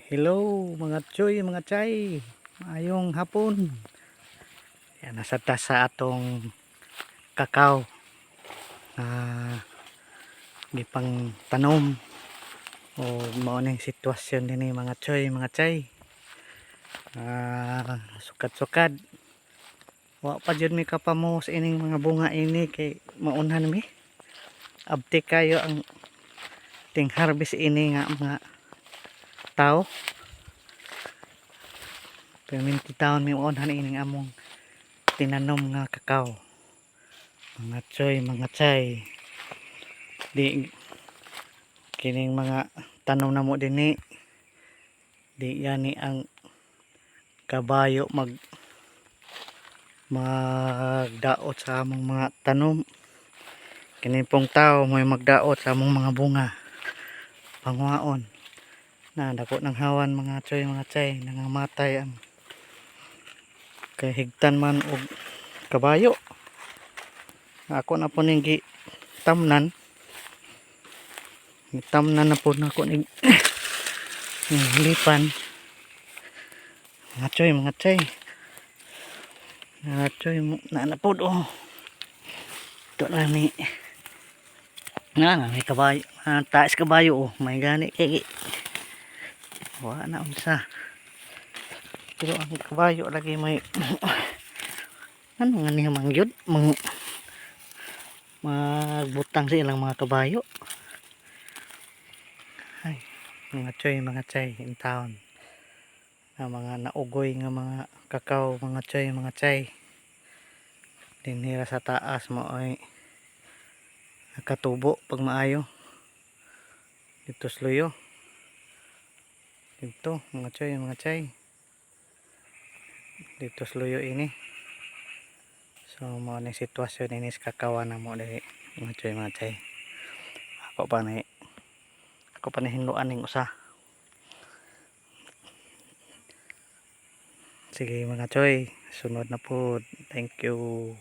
Hello mga choy, mga chay. Maayong hapon. Yan, nasa tasa atong kakao. Gipang tanom. O mao ning sitwasyon din mga choy, mga chay. Sukad-sukad. Wa pa jud mi kapamo sa ining mga bunga ini kay maunhan mi. Abti kayo ang ting harvest ini nga mga tao. Perminti taon mi maunhan ining among tinanom nga kakao. Mga choy, mga chay. Di kining mga tanom na mo dinhi. Di yani ang kabayo magdaot sa among mga tanom. Kini pong tao may magdaot sa among mga bunga. Pangwaon. Na dako ng hawan mga choy, mga chay, nangamatay ang kahigtan man og kabayo. Ako na po ning gitamnan. Gitamnan na po na ako ning lipan. Mga choy, mga chay. Mga choy na po oh. Ito na ni may kabayo, taas kabayo oh, may gani kay wala na unsa. Pero ang kabayo lagi may ano nga niya mangyud magbutang sa ilang mga kabayo. Ay, mga choy, mga chay in town. Mga naugoy nga mga kakao, mga choy, mga chay. Dinhira sa taas mo ay nakatubo pag maayo. Dito sluyo. Dito mga choy, mga chay. Dito sluyo ini. So mo ni sitwasyon ini sa kakawan na mo diri mga choy, mga chay. Ako pa ni hinluan ning usa. Sige mga choy, sunod na po. Thank you.